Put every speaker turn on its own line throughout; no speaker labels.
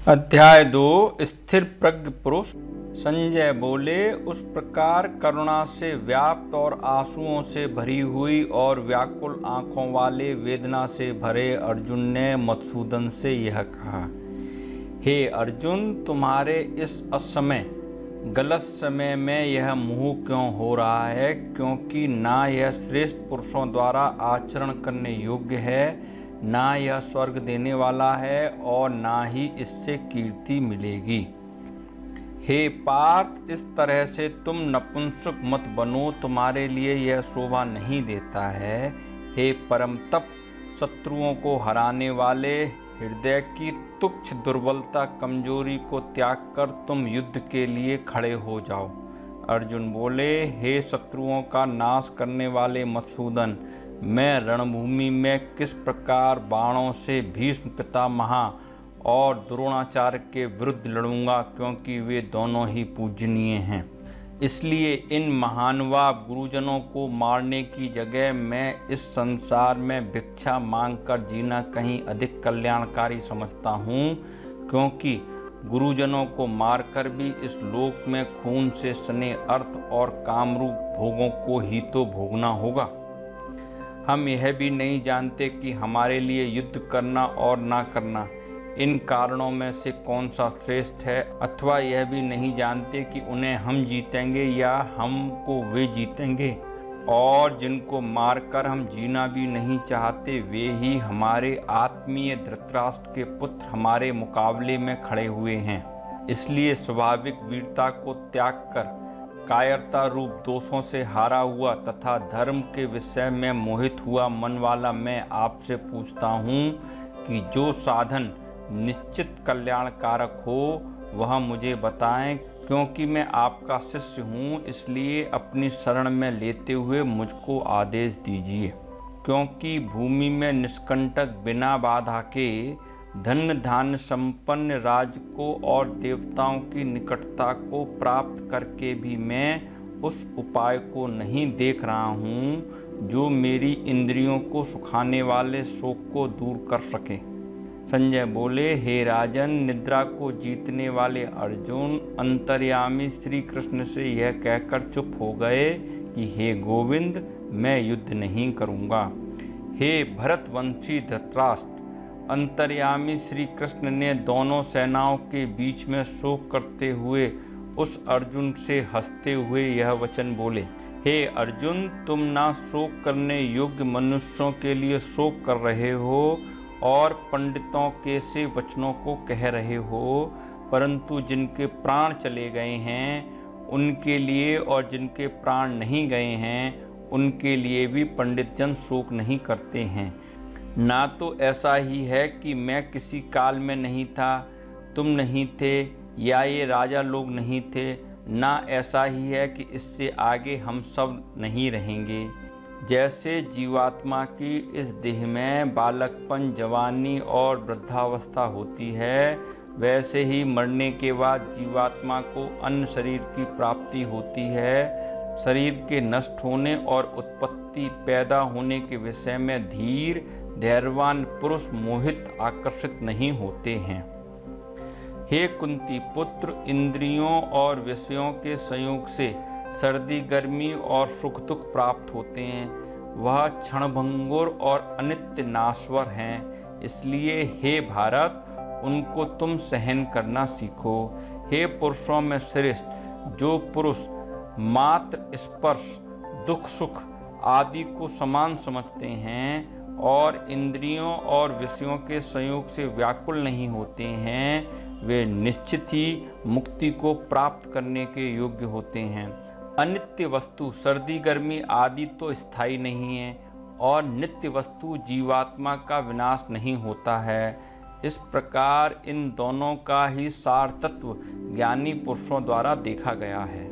अध्याय 2 स्थिर प्रज्ञ पुरुष। संजय बोले, उस प्रकार करुणा से व्याप्त और आंसुओं से भरी हुई और व्याकुल आंखों वाले वेदना से भरे अर्जुन ने मधुसूदन से यह कहा, हे अर्जुन, तुम्हारे इस असमय गलत समय में यह मोह क्यों हो रहा है? क्योंकि ना यह श्रेष्ठ पुरुषों द्वारा आचरण करने योग्य है, ना यह स्वर्ग देने वाला है और ना ही इससे कीर्ति मिलेगी। हे पार्थ, इस तरह से तुम नपुंसक मत बनो, तुम्हारे लिए यह शोभा नहीं देता है। हे परम तप, शत्रुओं को हराने वाले, हृदय की तुच्छ दुर्बलता कमजोरी को त्याग कर तुम युद्ध के लिए खड़े हो जाओ। अर्जुन बोले, हे शत्रुओं का नाश करने वाले मधुसूदन, मैं रणभूमि में किस प्रकार बाणों से भीष्म पितामह और द्रोणाचार्य के विरुद्ध लड़ूंगा, क्योंकि वे दोनों ही पूजनीय हैं। इसलिए इन महानुभाव गुरुजनों को मारने की जगह मैं इस संसार में भिक्षा मांगकर जीना कहीं अधिक कल्याणकारी समझता हूँ, क्योंकि गुरुजनों को मारकर भी इस लोक में खून से सने अर्थ और कामरूप भोगों को ही तो भोगना होगा। हम यह भी नहीं जानते कि हमारे लिए युद्ध करना और ना करना इन कारणों में से कौन सा श्रेष्ठ है, अथवा यह भी नहीं जानते कि उन्हें हम जीतेंगे या हमको वे जीतेंगे। और जिनको मारकर हम जीना भी नहीं चाहते, वे ही हमारे आत्मीय धृतराष्ट्र के पुत्र हमारे मुकाबले में खड़े हुए हैं। इसलिए स्वाभाविक वीरता को त्याग कर कायरता रूप दोषों से हारा हुआ तथा धर्म के विषय में मोहित हुआ मन वाला मैं आपसे पूछता हूँ कि जो साधन निश्चित कल्याणकारक हो वह मुझे बताएं, क्योंकि मैं आपका शिष्य हूँ। इसलिए अपनी शरण में लेते हुए मुझको आदेश दीजिए, क्योंकि भूमि में निष्कंटक बिना बाधा के धन्य धान्य संपन्न राज्य को और देवताओं की निकटता को प्राप्त करके भी मैं उस उपाय को नहीं देख रहा हूँ जो मेरी इंद्रियों को सुखाने वाले शोक को दूर कर सके। संजय बोले, हे राजन, निद्रा को जीतने वाले अर्जुन अंतर्यामी श्री कृष्ण से यह कहकर चुप हो गए कि हे गोविंद, मैं युद्ध नहीं करूँगा। हे भरतवंशी धृतराष्ट्र, अंतर्यामी श्री कृष्ण ने दोनों सेनाओं के बीच में शोक करते हुए उस अर्जुन से हंसते हुए यह वचन बोले, हे अर्जुन, तुम ना शोक करने योग्य मनुष्यों के लिए शोक कर रहे हो और पंडितों के से वचनों को कह रहे हो, परंतु जिनके प्राण चले गए हैं उनके लिए और जिनके प्राण नहीं गए हैं उनके लिए भी पंडित जन शोक नहीं करते हैं। ना तो ऐसा ही है कि मैं किसी काल में नहीं था, तुम नहीं थे या ये राजा लोग नहीं थे, ना ऐसा ही है कि इससे आगे हम सब नहीं रहेंगे। जैसे जीवात्मा की इस देह में बालकपन, जवानी और वृद्धावस्था होती है, वैसे ही मरने के बाद जीवात्मा को अन्य शरीर की प्राप्ति होती है। शरीर के नष्ट होने और उत्पत्ति पैदा होने के विषय में धीर धैर्यवान पुरुष मोहित आकर्षित नहीं होते हैं। हे कुंती पुत्र, इंद्रियों और विषयों के संयोग से सर्दी गर्मी और सुख दुख प्राप्त होते हैं, वह क्षणभंगुर और अनित्य नाश्वर हैं। इसलिए हे भारत, उनको तुम सहन करना सीखो। हे पुरुषों में श्रेष्ठ, जो पुरुष मात्र स्पर्श, दुख सुख आदि को समान समझते हैं और इंद्रियों और विषयों के संयोग से व्याकुल नहीं होते हैं, वे निश्चित ही मुक्ति को प्राप्त करने के योग्य होते हैं। अनित्य वस्तु सर्दी गर्मी आदि तो स्थायी नहीं है और नित्य वस्तु जीवात्मा का विनाश नहीं होता है। इस प्रकार इन दोनों का ही सार तत्व ज्ञानी पुरुषों द्वारा देखा गया है।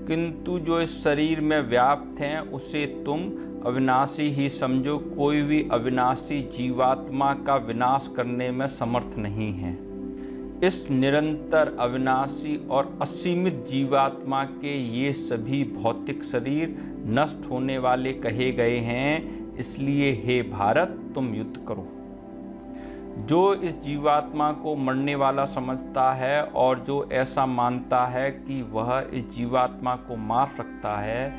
किंतु जो इस शरीर में व्याप्त हैं उसे तुम अविनाशी ही समझो। कोई भी अविनाशी जीवात्मा का विनाश करने में समर्थ नहीं है। इस निरंतर अविनाशी और असीमित जीवात्मा के ये सभी भौतिक शरीर नष्ट होने वाले कहे गए हैं। इसलिए हे भारत, तुम युद्ध करो। जो इस जीवात्मा को मरने वाला समझता है और जो ऐसा मानता है कि वह इस जीवात्मा को मार सकता है,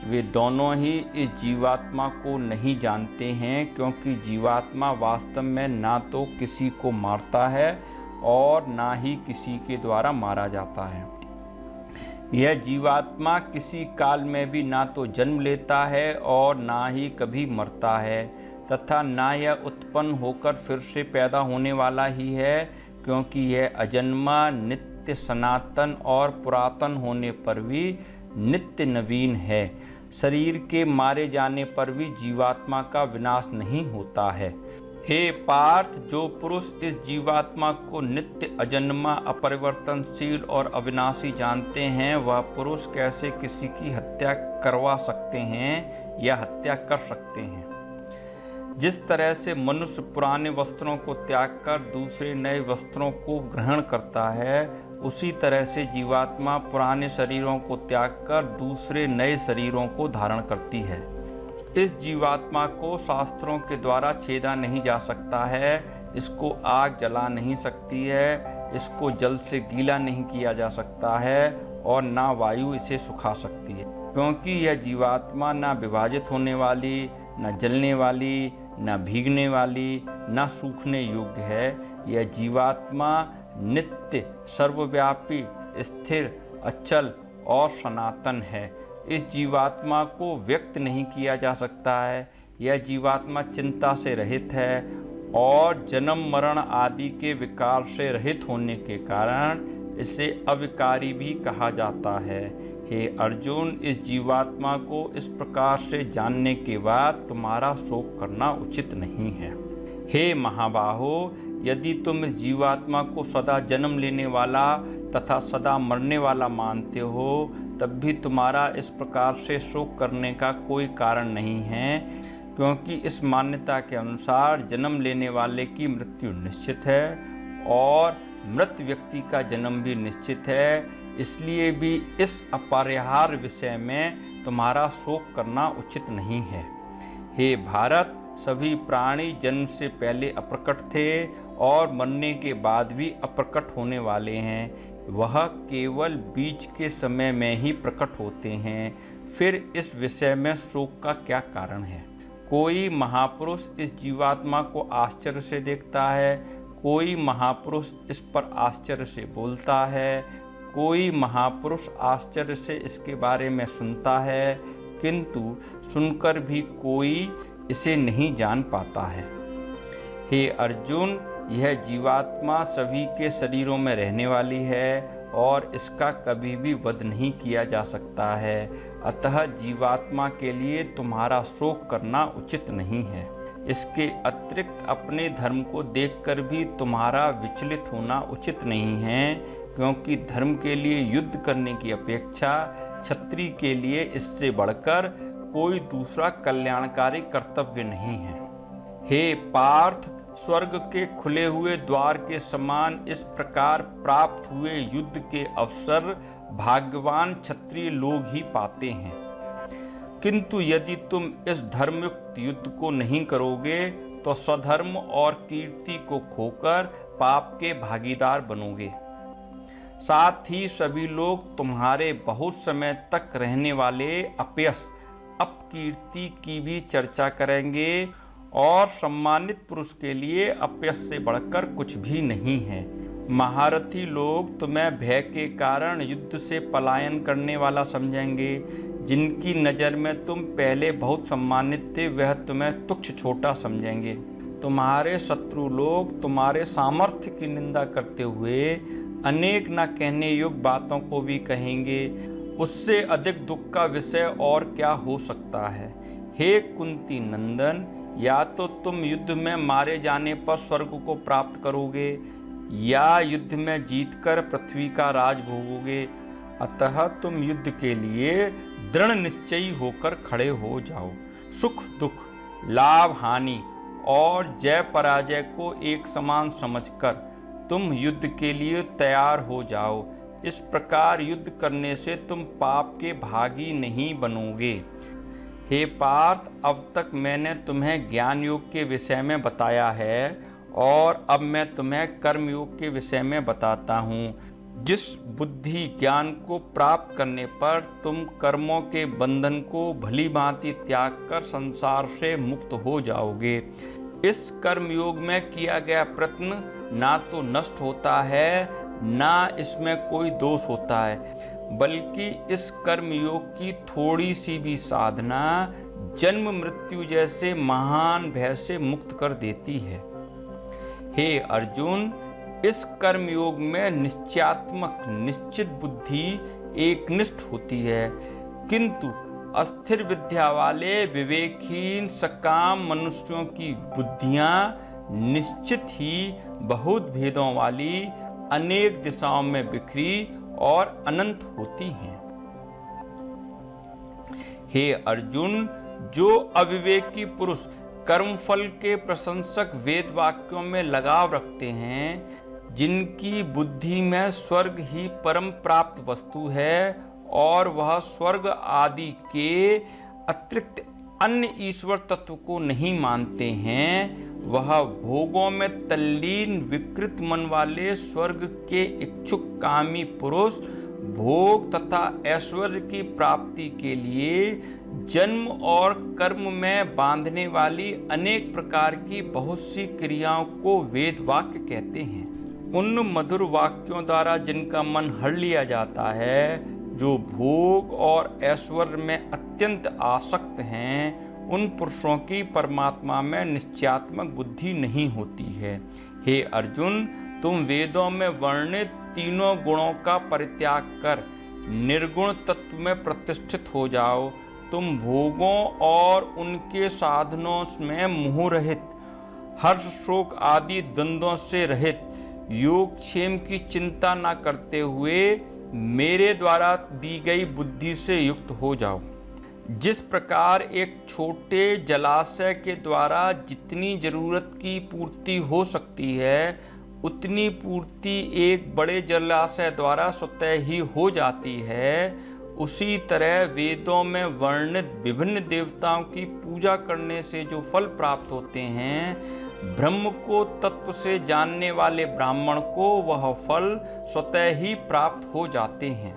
वे दोनों ही इस जीवात्मा को नहीं जानते हैं, क्योंकि जीवात्मा वास्तव में ना तो किसी को मारता है और ना ही किसी के द्वारा मारा जाता है। यह जीवात्मा किसी काल में भी ना तो जन्म लेता है और ना ही कभी मरता है, तथा ना यह उत्पन्न होकर फिर से पैदा होने वाला ही है, क्योंकि यह अजन्मा, नित्य, सनातन और पुरातन होने पर भी नित्य नवीन है। शरीर के मारे जाने पर भी जीवात्मा का विनाश नहीं होता है। हे पार्थ, जो पुरुष इस जीवात्मा को नित्य, अजन्मा, अपरिवर्तनशील और अविनाशी जानते हैं, वह पुरुष कैसे किसी की हत्या करवा सकते हैं या हत्या कर सकते हैं। जिस तरह से मनुष्य पुराने वस्त्रों को त्याग कर दूसरे नए वस्त्रों को ग्रहण करता है, उसी तरह से जीवात्मा पुराने शरीरों को त्याग कर दूसरे नए शरीरों को धारण करती है। इस जीवात्मा को शास्त्रों के द्वारा छेदा नहीं जा सकता है, इसको आग जला नहीं सकती है, इसको जल से गीला नहीं किया जा सकता है और ना वायु इसे सुखा सकती है, क्योंकि यह जीवात्मा ना विभाजित होने वाली, न जलने वाली, न भीगने वाली, न सूखने योग्य है। यह जीवात्मा नित्य, सर्वव्यापी, स्थिर, अचल और सनातन है। इस जीवात्मा को व्यक्त नहीं किया जा सकता है। यह जीवात्मा चिंता से रहित है और जन्म मरण आदि के विकार से रहित होने के कारण इसे अविकारी भी कहा जाता है। हे अर्जुन, इस जीवात्मा को इस प्रकार से जानने के बाद तुम्हारा शोक करना उचित नहीं है। हे महाबाहो, यदि तुम इस जीवात्मा को सदा जन्म लेने वाला तथा सदा मरने वाला मानते हो, तब भी तुम्हारा इस प्रकार से शोक करने का कोई कारण नहीं है, क्योंकि इस मान्यता के अनुसार जन्म लेने वाले की मृत्यु निश्चित है और मृत व्यक्ति का जन्म भी निश्चित है। इसलिए भी इस अपरिहार्य विषय में तुम्हारा शोक करना उचित नहीं है। हे भारत, सभी प्राणी जन्म से पहले अप्रकट थे और मरने के बाद भी अप्रकट होने वाले हैं। वह केवल बीच के समय में ही प्रकट होते हैं। फिर इस विषय में शोक का क्या कारण है? कोई महापुरुष इस जीवात्मा को आश्चर्य से देखता है, कोई महापुरुष इस पर आश्चर्य से बोलता है, कोई महापुरुष आश्चर्य से इसके बारे में सुनता है, किंतु सुनकर भी कोई इसे नहीं जान पाता है। हे अर्जुन, यह जीवात्मा सभी के शरीरों में रहने वाली है और इसका कभी भी वध नहीं किया जा सकता है। अतः जीवात्मा के लिए तुम्हारा शोक करना उचित नहीं है। इसके अतिरिक्त अपने धर्म को देखकर भी तुम्हारा विचलित होना उचित नहीं है, क्योंकि धर्म के लिए युद्ध करने की अपेक्षा क्षत्रिय के लिए इससे बढ़कर कोई दूसरा कल्याणकारी कर्तव्य नहीं है। हे पार्थ, स्वर्ग के खुले हुए द्वार के समान इस प्रकार प्राप्त हुए युद्ध के अवसर भाग्यवान क्षत्रिय लोग ही पाते हैं। किंतु यदि तुम इस धर्मयुक्त युद्ध को नहीं करोगे तो स्वधर्म और कीर्ति को खोकर पाप के भागीदार बनोगे। साथ ही सभी लोग तुम्हारे बहुत समय तक रहने वाले अपयश, अपकीर्ति की भी चर्चा करेंगे और सम्मानित पुरुष के लिए अपयश से बढ़कर कुछ भी नहीं है। महारथी लोग तुम्हें भय के कारण युद्ध से पलायन करने वाला समझेंगे। जिनकी नज़र में तुम पहले बहुत सम्मानित थे, वह तुम्हें तुच्छ छोटा समझेंगे। तुम्हारे शत्रु लोग तुम्हारे सामर्थ्य की निंदा करते हुए अनेक न कहने योग्य बातों को भी कहेंगे। उससे अधिक दुख का विषय और क्या हो सकता है? हे कुंती नंदन, या तो तुम युद्ध में मारे जाने पर स्वर्ग को प्राप्त करोगे या युद्ध में जीतकर पृथ्वी का राज भोगोगे। अतः तुम युद्ध के लिए दृढ़ निश्चयी होकर खड़े हो जाओ। सुख दुख, लाभ हानि और जय पराजय को एक समान समझकर तुम युद्ध के लिए तैयार हो जाओ। इस प्रकार युद्ध करने से तुम पाप के भागी नहीं बनोगे। हे पार्थ, अब तक मैंने तुम्हें ज्ञान योग के विषय में बताया है और अब मैं तुम्हें कर्मयोग के विषय में बताता हूँ। जिस बुद्धि ज्ञान को प्राप्त करने पर तुम कर्मों के बंधन को भली भांति त्याग कर संसार से मुक्त हो जाओगे। इस कर्मयोग में किया गया प्रयत्न ना तो नष्ट होता है, ना इसमें कोई दोष होता है, बल्कि इस कर्मयोग की थोड़ी सी भी साधना जन्म मृत्यु जैसे महान भय से मुक्त कर देती है। हे अर्जुन, इस कर्मयोग में निश्चयात्मक निश्चित बुद्धि एकनिष्ठ होती है, किंतु अस्थिर विद्या वाले विवेकहीन सकाम मनुष्यों की बुद्धियां निश्चित ही बहुत भेदों वाली अनेक दिशाओं में बिखरी और अनंत होती हैं। हे अर्जुन, जो अविवेकी पुरुष कर्मफल के प्रशंसक वेद वाक्यों में लगाव रखते हैं, जिनकी बुद्धि में स्वर्ग ही परम प्राप्त वस्तु है और वह स्वर्ग आदि के अतिरिक्त अन्य ईश्वर तत्व को नहीं मानते हैं, वह भोगों में तल्लीन विकृत मन वाले स्वर्ग के इच्छुक कामी पुरुष भोग तथा ऐश्वर्य की प्राप्ति के लिए जन्म और कर्म में बांधने वाली अनेक प्रकार की बहुत सी क्रियाओं को वेद वाक्य कहते हैं। उन मधुर वाक्यों द्वारा जिनका मन हर लिया जाता है, जो भोग और ऐश्वर्य में अत्यंत आसक्त हैं, उन पुरुषों की परमात्मा में निश्चयात्मक बुद्धि नहीं होती है। हे अर्जुन, तुम वेदों में वर्णित तीनों गुणों का परित्याग कर निर्गुण तत्व में प्रतिष्ठित हो जाओ। तुम भोगों और उनके साधनों में मोह रहित, हर्ष शोक आदि द्वंद्वों से रहित, योगक्षेम की चिंता न करते हुए मेरे द्वारा दी गई बुद्धि से युक्त हो जाओ। जिस प्रकार एक छोटे जलाशय के द्वारा जितनी जरूरत की पूर्ति हो सकती है, उतनी पूर्ति एक बड़े जलाशय द्वारा स्वतः ही हो जाती है, उसी तरह वेदों में वर्णित विभिन्न देवताओं की पूजा करने से जो फल प्राप्त होते हैं, ब्रह्म को तत्व से जानने वाले ब्राह्मण को वह फल स्वतः ही प्राप्त हो जाते हैं।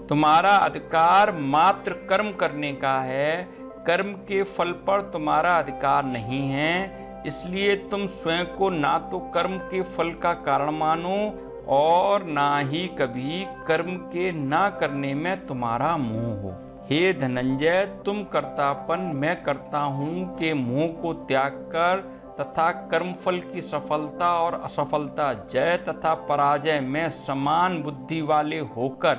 तुम्हारा अधिकार मात्र कर्म करने का है, कर्म के फल पर तुम्हारा अधिकार नहीं है। इसलिए तुम स्वयं को ना तो कर्म के फल का कारण मानो और ना ही कभी कर्म के ना करने में तुम्हारा मोह हो। हे धनंजय, तुम कर्तापन मैं करता हूँ के मोह को त्याग कर तथा कर्मफल की सफलता और असफलता, जय तथा पराजय में समान बुद्धि वाले होकर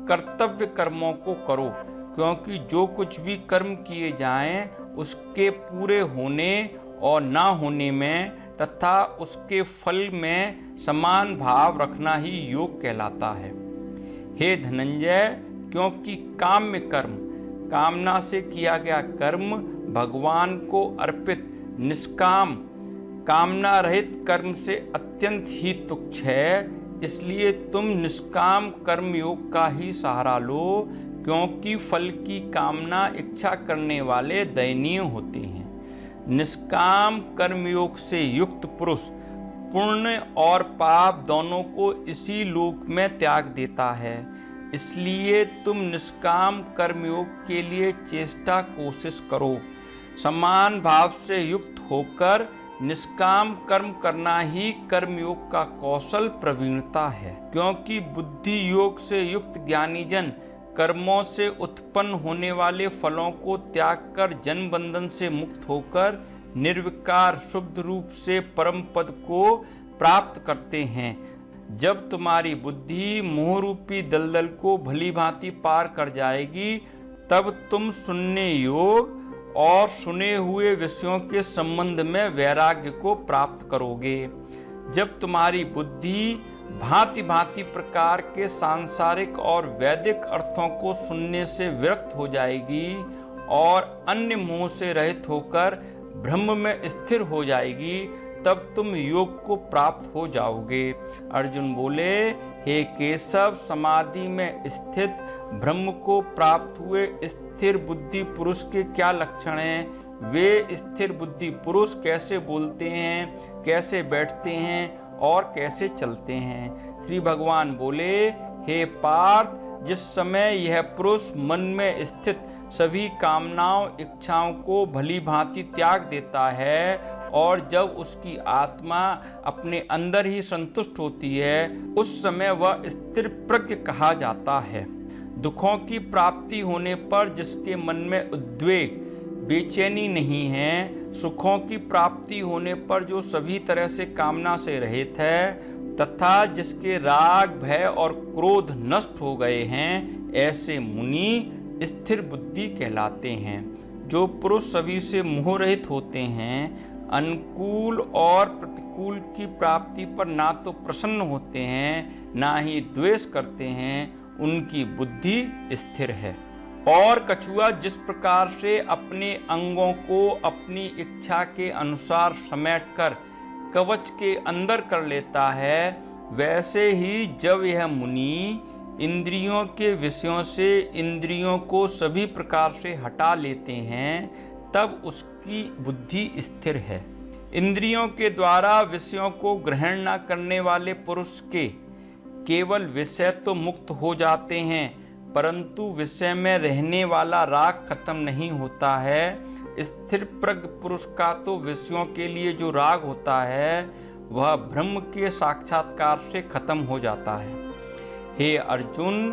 कर्तव्य कर्मों को करो, क्योंकि जो कुछ भी कर्म किए जाएं उसके पूरे होने और ना होने में तथा उसके फल में समान भाव रखना ही योग कहलाता है। हे धनंजय, क्योंकि काम्य कर्म, कामना से किया गया कर्म भगवान को अर्पित निष्काम कामना रहित कर्म से अत्यंत ही तुच्छ है। इसलिए तुम निष्काम कर्म योग का ही सहारा लो, क्योंकि फल की कामना इच्छा करने वाले दयनीय होते हैं। निष्काम कर्मयोग से युक्त पुरुष पुण्य और पाप दोनों को इसी लोक में त्याग देता है। इसलिए तुम निष्काम कर्मयोग के लिए चेष्टा कोशिश करो। समान भाव से युक्त होकर निष्काम कर्म करना ही कर्मयोग का कौशल प्रवीणता है, क्योंकि बुद्धि योग से युक्त ज्ञानी जन कर्मों से उत्पन्न होने वाले फलों को त्याग कर जन्म बंधन से मुक्त होकर निर्विकार शुद्ध रूप से परम पद को प्राप्त करते हैं। जब तुम्हारी बुद्धि मोह रूपी दलदल को भली भांति पार कर जाएगी, तब तुम सुनने योग और सुने हुए विषयों के संबंध में वैराग्य को प्राप्त करोगे। जब तुम्हारी बुद्धि भांति भांति प्रकार के सांसारिक और वैदिक अर्थों को सुनने से विरक्त हो जाएगी और अन्य मोह से रहित होकर ब्रह्म में स्थिर हो जाएगी, तब तुम योग को प्राप्त हो जाओगे। अर्जुन बोले, हे केशव, समाधि में स्थित ब्रह्म को प्राप्त हुए स्थिर बुद्धि पुरुष के क्या लक्षण हैं, वे स्थिर बुद्धि पुरुष कैसे बोलते हैं, कैसे बैठते हैं और कैसे चलते हैं। श्री भगवान बोले, हे पार्थ, जिस समय यह पुरुष मन में स्थित सभी कामनाओं इच्छाओं को भली भांति त्याग देता है और जब उसकी आत्मा अपने अंदर ही संतुष्ट होती है, उस समय वह स्थिर प्रज्ञ कहा जाता है। दुखों की प्राप्ति होने पर जिसके मन में उद्वेग बेचैनी नहीं है, सुखों की प्राप्ति होने पर जो सभी तरह से कामना से रहित है तथा जिसके राग भय और क्रोध नष्ट हो गए हैं, ऐसे मुनि स्थिर बुद्धि कहलाते हैं। जो पुरुष सभी से मोह रहित होते हैं, अनुकूल और प्रतिकूल की प्राप्ति पर ना तो प्रसन्न होते हैं ना ही द्वेष करते हैं, उनकी बुद्धि स्थिर है। और कछुआ जिस प्रकार से अपने अंगों को अपनी इच्छा के अनुसार समेटकर कवच के अंदर कर लेता है, वैसे ही जब यह मुनि इंद्रियों के विषयों से इंद्रियों को सभी प्रकार से हटा लेते हैं, तब उसकी बुद्धि स्थिर है। इंद्रियों के द्वारा विषयों को ग्रहण न करने वाले पुरुष के केवल विषय तो मुक्त हो जाते हैं, परंतु विषय में रहने वाला राग खत्म नहीं होता है। स्थिर प्रज्ञ पुरुष का तो विषयों के लिए जो राग होता है वह ब्रह्म के साक्षात्कार से खत्म हो जाता है। हे अर्जुन,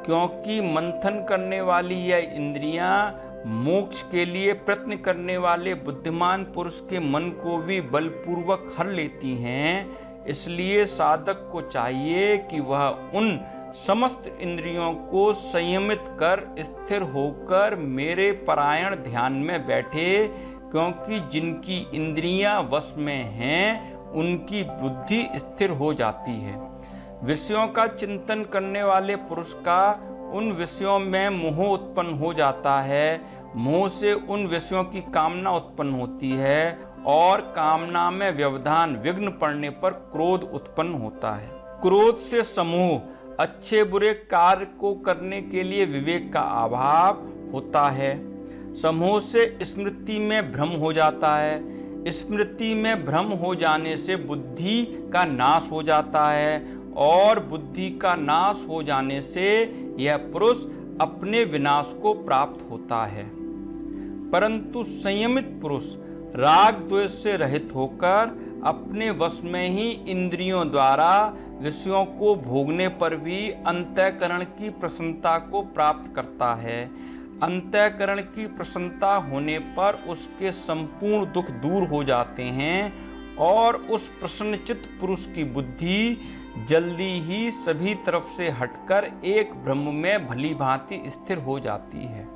क्योंकि मंथन करने वाली यह इंद्रियां मोक्ष के लिए प्रयत्न करने वाले बुद्धिमान पुरुष के मन को भी बलपूर्वक हर लेती हैं, इसलिए साधक को चाहिए कि वह उन समस्त इंद्रियों को संयमित कर स्थिर होकर मेरे परायण ध्यान में बैठे, क्योंकि जिनकी इंद्रियां वश में हैं उनकी बुद्धि स्थिर हो जाती है। विषयों का चिंतन करने वाले पुरुष का उन विषयों में मोह उत्पन्न हो जाता है, मोह से उन विषयों की कामना उत्पन्न होती है और कामना में व्यवधान विघ्न पड़ने पर क्रोध उत्पन्न होता है। क्रोध से समूह अच्छे बुरे कार्य को करने के लिए विवेक का अभाव होता है। समूह से स्मृति में भ्रम हो जाता है। स्मृति में भ्रम हो जाने से बुद्धि का नाश हो जाता है और बुद्धि का नाश हो जाने से यह पुरुष अपने विनाश को प्राप्त होता है। परंतु संयमित पुरुष राग द्वेष से रहित होकर अपने वश में ही इंद्रियों द्वारा विषयों को भोगने पर भी अंतःकरण की प्रसन्नता को प्राप्त करता है। अंतःकरण की प्रसन्नता होने पर उसके संपूर्ण दुख दूर हो जाते हैं और उस प्रसन्नचित्त पुरुष की बुद्धि जल्दी ही सभी तरफ से हटकर एक ब्रह्म में भली भांति स्थिर हो जाती है।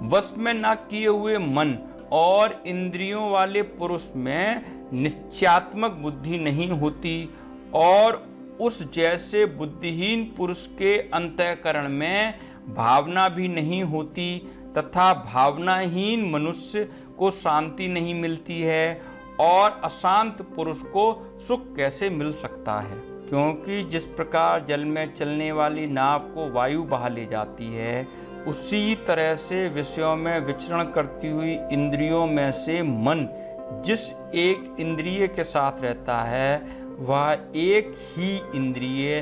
वश में न किए हुए मन और इंद्रियों वाले पुरुष में निश्चयात्मक बुद्धि नहीं होती और उस जैसे बुद्धिहीन पुरुष के अंतःकरण में भावना भी नहीं होती तथा भावनाहीन मनुष्य को शांति नहीं मिलती है और अशांत पुरुष को सुख कैसे मिल सकता है। क्योंकि जिस प्रकार जल में चलने वाली नाव को वायु बहा ले जाती है, उसी तरह से विषयों में विचरण करती हुई इंद्रियों में से मन जिस एक इंद्रिय के साथ रहता है वह एक ही इंद्रिय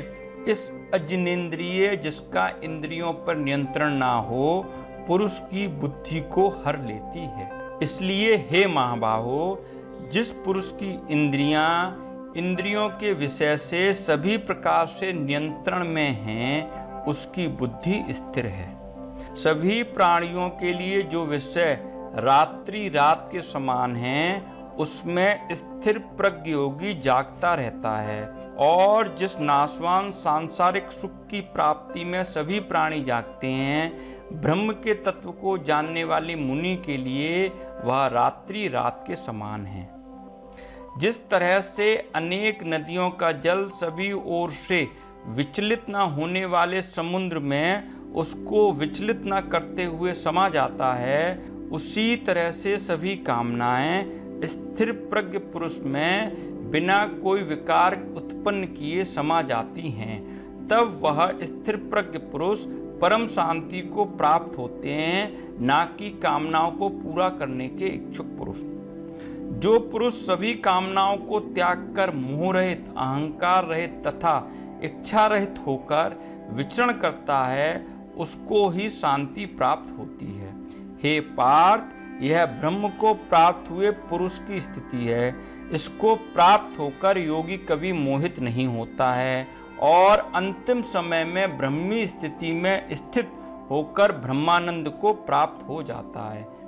इस अजनेन्द्रिय जिसका इंद्रियों पर नियंत्रण ना हो पुरुष की बुद्धि को हर लेती है। इसलिए हे महाबाहो, जिस पुरुष की इंद्रियों के विषय से सभी प्रकार से नियंत्रण में हैं, उसकी बुद्धि स्थिर है। सभी प्राणियों के लिए जो विषय रात्रि रात के समान हैं, उसमें स्थिर प्रज्ञ योगी जागता रहता है और जिस नाशवान सांसारिक सुख की प्राप्ति में सभी प्राणी जागते हैं, ब्रह्म के तत्व को जानने वाली मुनि के लिए वह रात्रि रात के समान है। जिस तरह से अनेक नदियों का जल सभी ओर से विचलित न होने वाले समुद्र में उसको विचलित न करते हुए समा जाता है, उसी तरह से सभी कामनाएं स्थिर प्रज्ञ पुरुष में बिना कोई विकार उत्पन्न किए समा जाती हैं। तब वह स्थिर प्रज्ञ पुरुष परम शांति को प्राप्त होते हैं, ना कि कामनाओं को पूरा करने के इच्छुक पुरुष। जो पुरुष सभी कामनाओं को त्याग कर मोह रहित, अहंकार रहित तथा इच्छा रहित होकर विचरण करता है, उसको ही शांति प्राप्त होती है। हे पार्थ, यह ब्रह्म को प्राप्त हुए पुरुष की स्थिति है। इसको प्राप्त होकर योगी कभी मोहित नहीं होता है और अंतिम समय में ब्रह्मी स्थिति में स्थित होकर ब्रह्मानंद को प्राप्त हो जाता है।